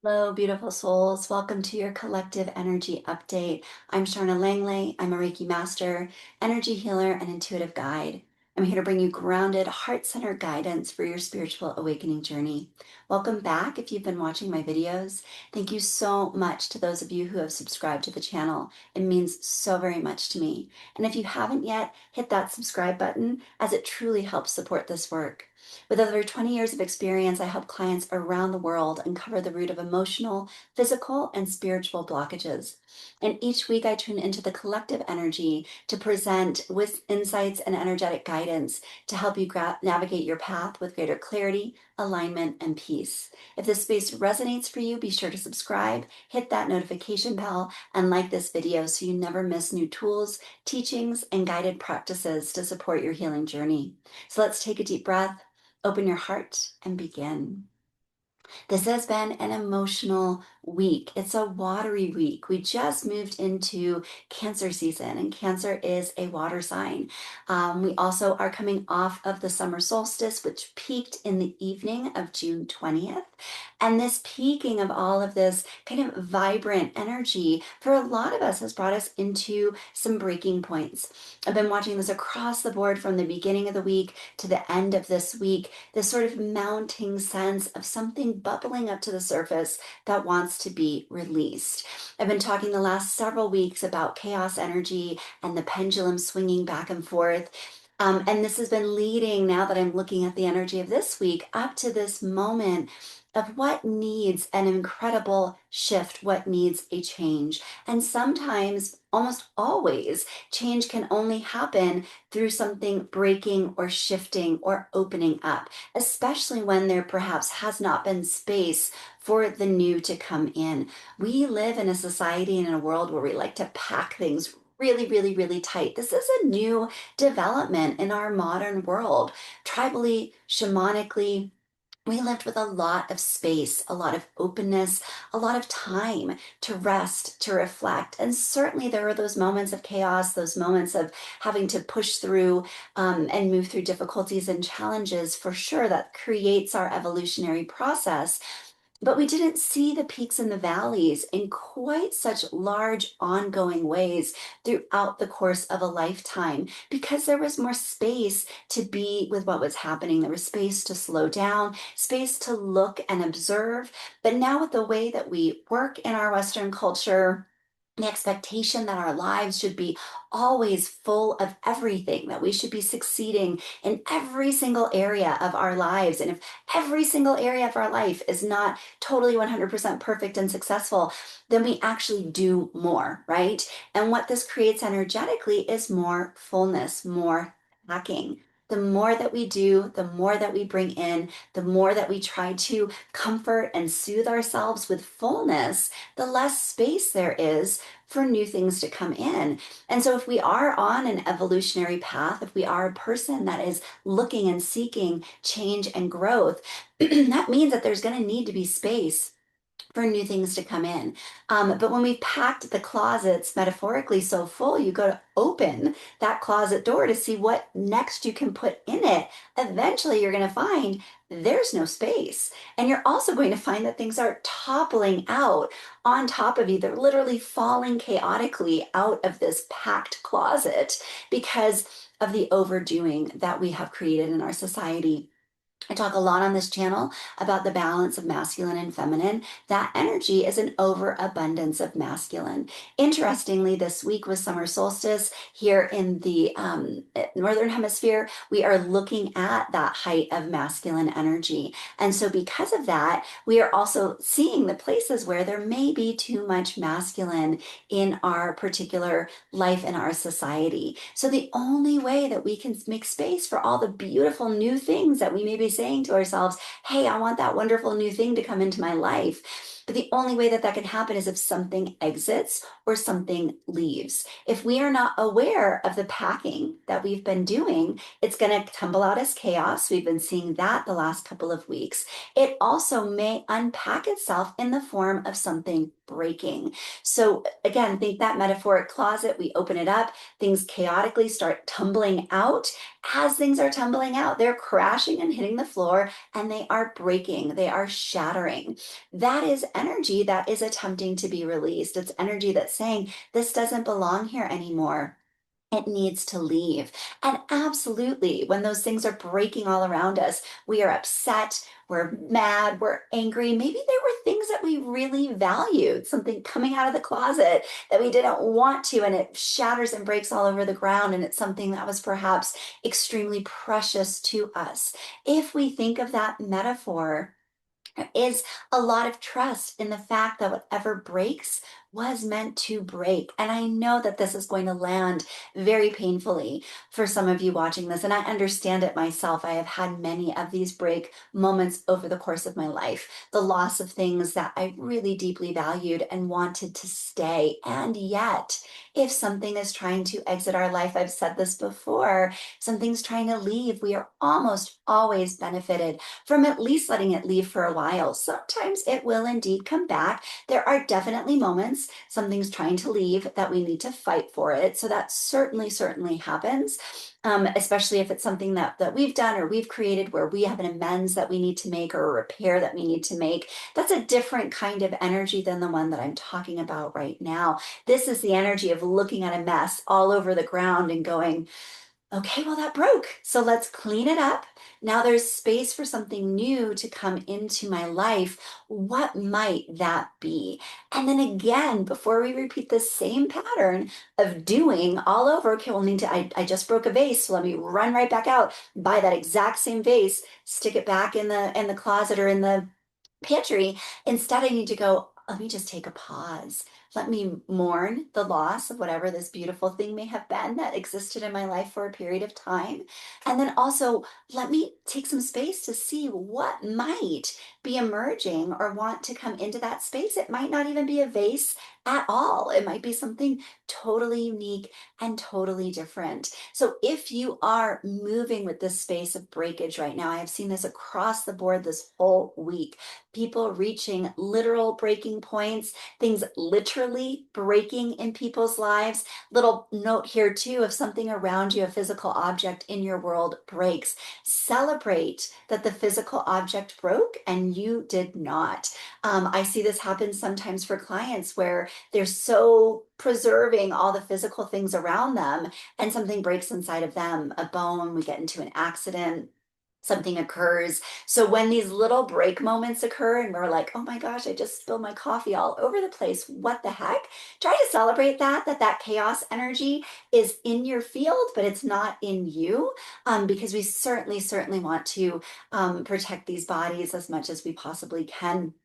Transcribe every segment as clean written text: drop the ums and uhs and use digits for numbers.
Hello, beautiful souls. Welcome to your collective energy update. I'm Sharna Langlais. I'm a Reiki master, energy healer, and intuitive guide. I'm here to bring you grounded, heart-centered guidance for your spiritual awakening journey. Welcome back if you've been watching my videos. Thank you so much to those of you who have subscribed to the channel. It means so very much to me. And if you haven't yet, hit that subscribe button as it truly helps support this work. With over 20 years of experience, I help clients around the world uncover the root of emotional, physical, and spiritual blockages. And each week I tune into the collective energy to present with insights and energetic guidance to help you navigate your path with greater clarity, alignment, and peace. If this space resonates for you, be sure to subscribe, hit that notification bell, and like this video so you never miss new tools, teachings, and guided practices to support your healing journey. So let's take a deep breath. Open your heart and begin. This has been an emotional week. It's a watery week. We just moved into Cancer season, and Cancer is a water sign. We also are coming off of the summer solstice, which peaked in the evening of June 20th. And this peaking of all of this kind of vibrant energy for a lot of us has brought us into some breaking points. I've been watching this across the board from the beginning of the week to the end of this week, this sort of mounting sense of something bubbling up to the surface that wants to be released. I've been talking the last several weeks about chaos energy and the pendulum swinging back and forth. And this has been leading, now that I'm looking at the energy of this week, up to this moment of what needs an incredible shift, what needs a change. And sometimes, almost always, change can only happen through something breaking or shifting or opening up, especially when there perhaps has not been space for the new to come in. We live in a society and in a world where we like to pack things really, really, really tight. This is a new development in our modern world. Tribally, shamanically, we lived with a lot of space, a lot of openness, a lot of time to rest, to reflect. And certainly there were those moments of chaos, those moments of having to push through and move through difficulties and challenges, for sure. That creates our evolutionary process. But we didn't see the peaks and the valleys in quite such large ongoing ways throughout the course of a lifetime, because there was more space to be with what was happening. There was space to slow down, space to look and observe. But now, with the way that we work in our Western culture, the expectation that our lives should be always full of everything, that we should be succeeding in every single area of our lives. And if every single area of our life is not totally 100% perfect and successful, then we actually do more, right? And what this creates energetically is more fullness, more packing. The more that we do, the more that we bring in, the more that we try to comfort and soothe ourselves with fullness, the less space there is for new things to come in. And so if we are on an evolutionary path, if we are a person that is looking and seeking change and growth, that means that there's going to need to be space for new things to come in. But when we've packed the closets metaphorically so full, you go to open that closet door to see what next you can put in it. Eventually, you're going to find there's no space. And you're also going to find that things are toppling out on top of you. They're literally falling chaotically out of this packed closet because of the overdoing that we have created in our society. I talk a lot on this channel about the balance of masculine and feminine. That energy is an overabundance of masculine. Interestingly, this week was summer solstice here in the Northern Hemisphere. We are looking at that height of masculine energy. And so because of that, we are also seeing the places where there may be too much masculine in our particular life in our society. So the only way that we can make space for all the beautiful new things that we may be saying to ourselves, hey, I want that wonderful new thing to come into my life. But the only way that that can happen is if something exits or something leaves. If we are not aware of the packing that we've been doing, it's going to tumble out as chaos. We've been seeing that the last couple of weeks. It also may unpack itself in the form of something breaking. So again, think that metaphoric closet, we open it up, things chaotically start tumbling out. As things are tumbling out, they're crashing and hitting the floor, and they are breaking, they are shattering. That is energy that is attempting to be released. It's energy that's saying, this doesn't belong here anymore. It needs to leave. And absolutely, when those things are breaking all around us, we are upset, we're mad, we're angry. Maybe there were things that we really valued, something coming out of the closet that we didn't want to, and it shatters and breaks all over the ground. And it's something that was perhaps extremely precious to us. If we think of that metaphor, is a lot of trust in the fact that whatever breaks was meant to break. And I know that this is going to land very painfully for some of you watching this, and I understand it myself. I have had many of these break moments over the course of my life, the loss of things that I really deeply valued and wanted to stay. And yet, if something is trying to exit our life, I've said this before, something's trying to leave, we are almost always benefited from at least letting it leave for a while. Sometimes it will indeed come back. There are definitely moments something's trying to leave that we need to fight for it. So that certainly happens, especially if it's something that we've done or we've created where we have an amends that we need to make or a repair that we need to make. That's a different kind of energy than the one that I'm talking about right now. This is the energy of looking at a mess all over the ground and going, okay, well, that broke. So let's clean it up. Now there's space for something new to come into my life. What might that be? And then again, before we repeat the same pattern of doing all over, okay, we'll need to, I just broke a vase. So let me run right back out, buy that exact same vase, stick it back in the closet or in the pantry. Instead, I need to go, let me just take a pause. Let me mourn the loss of whatever this beautiful thing may have been that existed in my life for a period of time. And then also, let me take some space to see what might be emerging or want to come into that space. It might not even be a vase at all, it might be something totally unique and totally different. So, if you are moving with this space of breakage right now, I have seen this across the board this whole week, people reaching literal breaking points, things literally breaking in people's lives. Little note here too, if something around you, a physical object in your world breaks, celebrate that the physical object broke and you did not. I see this happen sometimes for clients where they're so preserving all the physical things around them and something breaks inside of them, a bone, we get into an accident, something occurs. So when these little break moments occur and we're like, oh my gosh, I just spilled my coffee all over the place. What the heck? Try to celebrate that chaos energy is in your field, but it's not in you, because we certainly want to protect these bodies as much as we possibly can.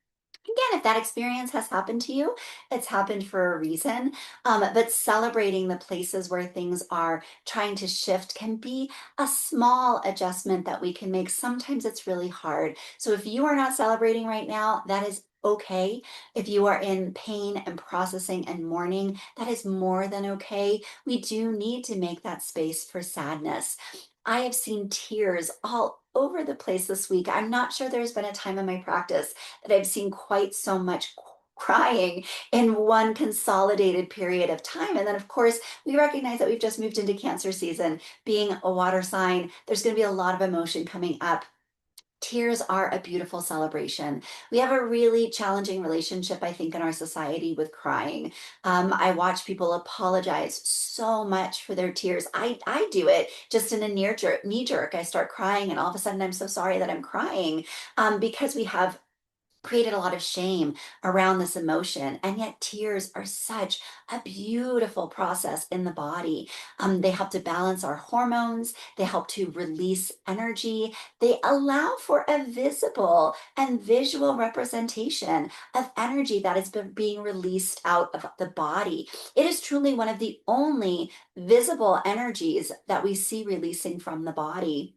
Again, if that experience has happened to you, it's happened for a reason. But celebrating the places where things are trying to shift can be a small adjustment that we can make. Sometimes it's really hard. So if you are not celebrating right now, that is okay. If you are in pain and processing and mourning, that is more than okay. We do need to make that space for sadness. I have seen tears all over the place this week. I'm not sure there's been a time in my practice that I've seen quite so much crying in one consolidated period of time. And then, of course, we recognize that we've just moved into Cancer season. Being a water sign, there's going to be a lot of emotion coming up. Tears are a beautiful celebration. We have a really challenging relationship, I think, in our society with crying. I watch people apologize so much for their tears. I do it just in a knee jerk. I start crying, and all of a sudden, I'm so sorry that I'm crying, because we have created a lot of shame around this emotion. And yet, tears are such a beautiful process in the body. They help to balance our hormones, they help to release energy, they allow for a visible and visual representation of energy that is being released out of the body. It is truly one of the only visible energies that we see releasing from the body,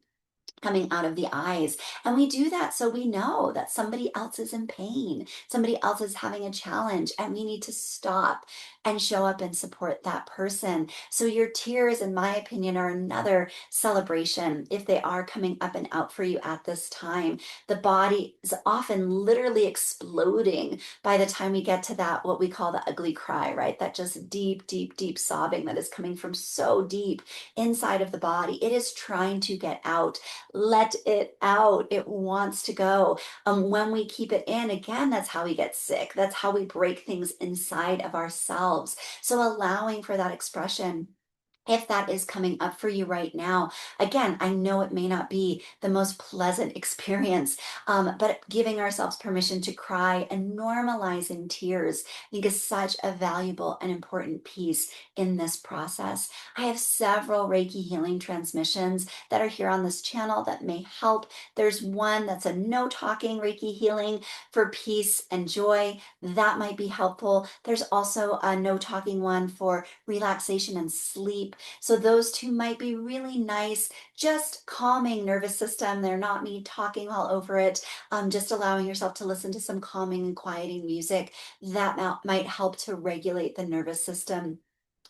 coming out of the eyes. And we do that so we know that somebody else is in pain, somebody else is having a challenge, and we need to stop and show up and support that person. So your tears, in my opinion, are another celebration if they are coming up and out for you at this time. The body is often literally exploding by the time we get to that, what we call the ugly cry, right? That just deep sobbing that is coming from so deep inside of the body. It is trying to get out. let it out. It wants to go. When we keep it in, again, that's how we get sick. That's how we break things inside of ourselves. So allowing for that expression, if that is coming up for you right now, again, I know it may not be the most pleasant experience, but giving ourselves permission to cry and normalizing tears, I think, is such a valuable and important piece in this process. I have several Reiki healing transmissions that are here on this channel that may help. There's one that's a no talking Reiki healing for peace and joy. That might be helpful. There's also a no talking one for relaxation and sleep. So those two might be really nice, just calming nervous system. They're not me talking all over it. Just allowing yourself to listen to some calming and quieting music that might help to regulate the nervous system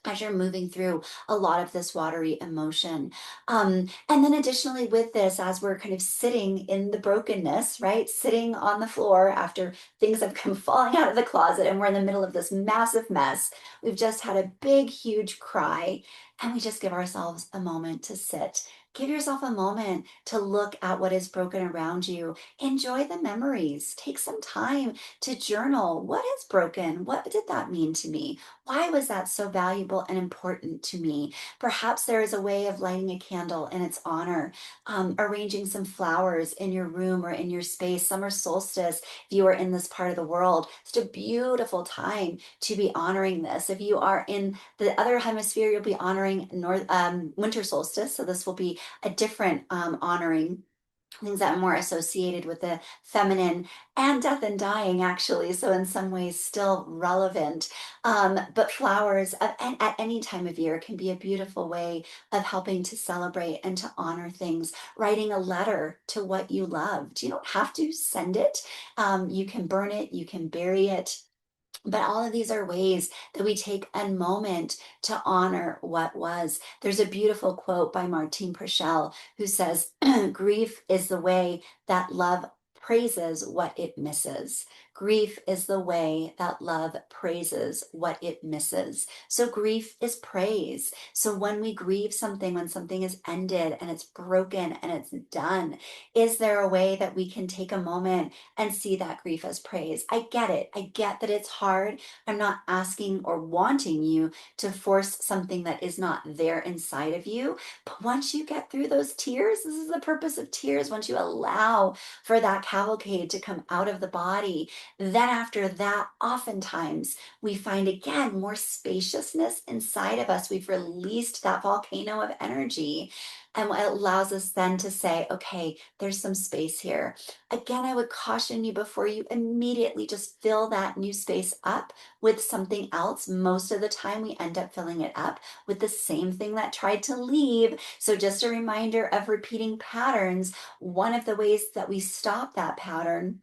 as you're moving through a lot of this watery emotion. And then additionally with this, as we're kind of sitting in the brokenness, right? Sitting on the floor after things have come falling out of the closet and we're in the middle of this massive mess. We've just had a big, huge cry, and we just give ourselves a moment to sit. Give yourself a moment to look at what is broken around you. Enjoy the memories. Take some time to journal. What is broken? What did that mean to me? Why was that so valuable and important to me? Perhaps there is a way of lighting a candle in its honor, arranging some flowers in your room or in your space. Summer solstice, if you are in this part of the world, it's a beautiful time to be honoring this. If you are in the other hemisphere, you'll be honoring winter solstice. So this will be a different honoring, things that are more associated with the feminine, and death and dying, actually. So in some ways still relevant. But flowers at any time of year can be a beautiful way of helping to celebrate and to honor things. Writing a letter to what you loved. You don't have to send it. You can burn it, you can bury it. But all of these are ways that we take a moment to honor what was. There's a beautiful quote by Martine Purcell who says, grief is the way that love praises what it misses. Grief is the way that love praises what it misses. So grief is praise. So when we grieve something, when something is ended and it's broken and it's done, is there a way that we can take a moment and see that grief as praise? I get it. I get that it's hard. I'm not asking or wanting you to force something that is not there inside of you. But once you get through those tears, this is the purpose of tears. Once you allow for that cavalcade to come out of the body, then after that, oftentimes we find again more spaciousness inside of us. We've released that volcano of energy. And it allows us then to say, okay, there's some space here. Again, I would caution you before you immediately just fill that new space up with something else. Most of the time, we end up filling it up with the same thing that tried to leave. So, just a reminder of repeating patterns. One of the ways that we stop that pattern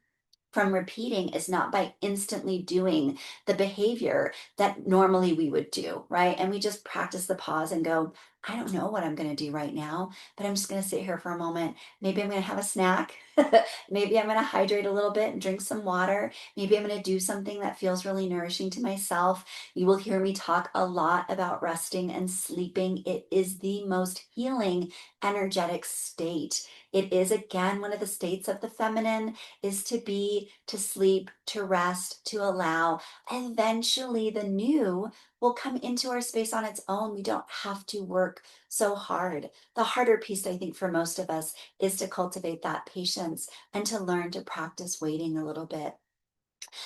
from repeating is not by instantly doing the behavior that normally we would do, right? And we just practice the pause and go, I don't know what I'm going to do right now, but I'm just going to sit here for a moment. Maybe I'm going to have a snack. Maybe I'm going to hydrate a little bit and drink some water. Maybe I'm going to do something that feels really nourishing to myself. You will hear me talk a lot about resting and sleeping. It is the most healing, energetic state. It is, again, one of the states of the feminine, is to be, to sleep, to rest, to allow. Eventually, the new will come into our space on its own. We don't have to work so hard. The harder piece, I think, for most of us is to cultivate that patience and to learn to practice waiting a little bit.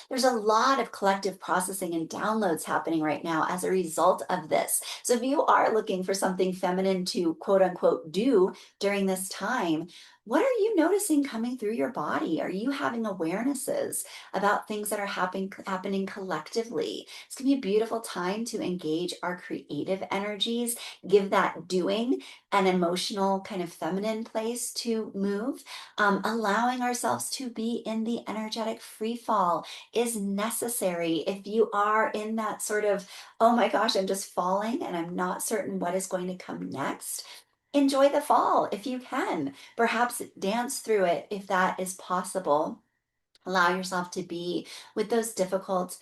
There's a lot of collective processing and downloads happening right now as a result of this. So if you are looking for something feminine to quote unquote do during this time, what are you noticing coming through your body? Are you having awarenesses about things that are happening collectively? It's going to be a beautiful time to engage our creative energies, give that doing an emotional kind of feminine place to move, allowing ourselves to be in the energetic free fall is necessary. If you are in that sort of, oh my gosh, I'm just falling and I'm not certain what is going to come next, enjoy the fall if you can. Perhaps dance through it if that is possible. Allow yourself to be with those difficult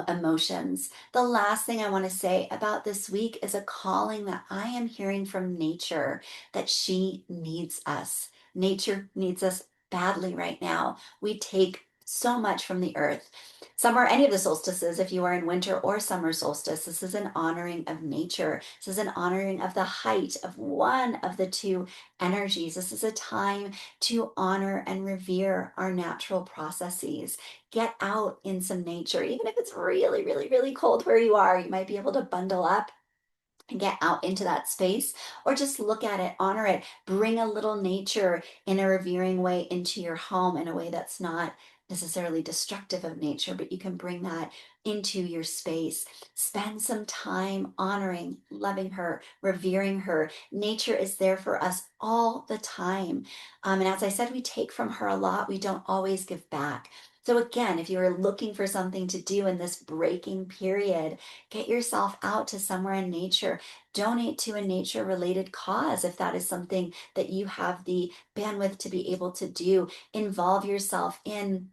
emotions. The last thing I want to say about this week is a calling that I am hearing from nature, that she needs us. Nature needs us badly right now. We take so much from the earth. Summer, any of the solstices, if you are in winter or summer solstice, this is an honoring of nature. This is an honoring of the height of one of the two energies. This is a time to honor and revere our natural processes. Get out in some nature, even if it's really, really, really cold where you are. You might be able to bundle up and get out into that space, or just look at it, honor it, bring a little nature in a revering way into your home in a way that's not necessarily destructive of nature, but you can bring that into your space. Spend some time honoring, loving her, revering her. Nature is there for us all the time. And as I said, we take from her a lot, we don't always give back. So, again, if you are looking for something to do in this breaking period, get yourself out to somewhere in nature. Donate to a nature related cause if that is something that you have the bandwidth to be able to do. Involve yourself in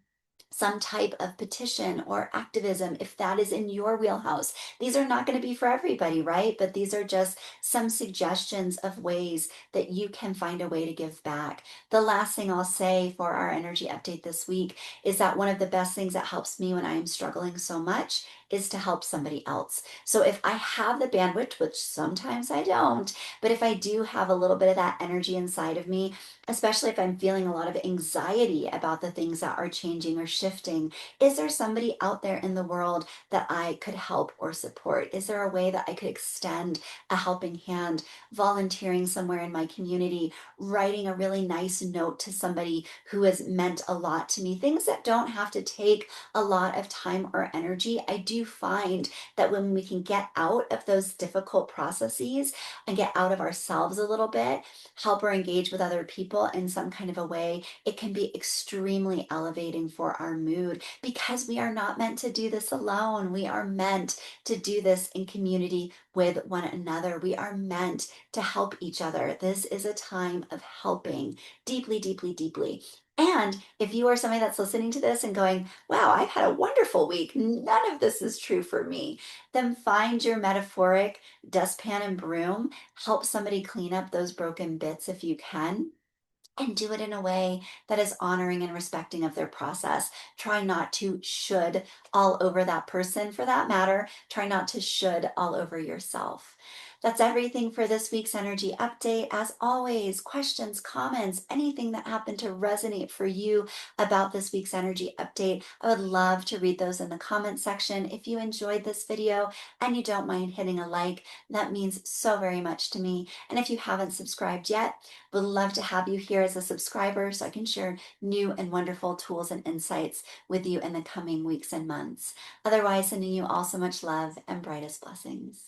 some type of petition or activism if that is in your wheelhouse. These are not going to be for everybody, right? But these are just some suggestions of ways that you can find a way to give back. The last thing I'll say for our energy update this week is that one of the best things that helps me when I am struggling so much is to help somebody else. So if I have the bandwidth, which sometimes I don't, but if I do have a little bit of that energy inside of me, especially if I'm feeling a lot of anxiety about the things that are changing or shifting, is there somebody out there in the world that I could help or support? Is there a way that I could extend a helping hand, volunteering somewhere in my community, writing a really nice note to somebody who has meant a lot to me? Things that don't have to take a lot of time or energy. I do find that when we can get out of those difficult processes and get out of ourselves a little bit, help or engage with other people in some kind of a way, it can be extremely elevating for our mood because we are not meant to do this alone. We are meant to do this in community with one another. We are meant to help each other. This is a time of helping deeply, deeply, deeply. And if you are somebody that's listening to this and going, wow, I've had a wonderful week, none of this is true for me, then find your metaphoric dustpan and broom. Help somebody clean up those broken bits if you can, and do it in a way that is honoring and respecting of their process. Try not to should all over that person for that matter. Try not to should all over yourself. That's everything for this week's energy update. As always, questions, comments, anything that happened to resonate for you about this week's energy update, I would love to read those in the comment section. If you enjoyed this video and you don't mind hitting a like, that means so very much to me. And if you haven't subscribed yet, would love to have you here as a subscriber so I can share new and wonderful tools and insights with you in the coming weeks and months. Otherwise, sending you all so much love and brightest blessings.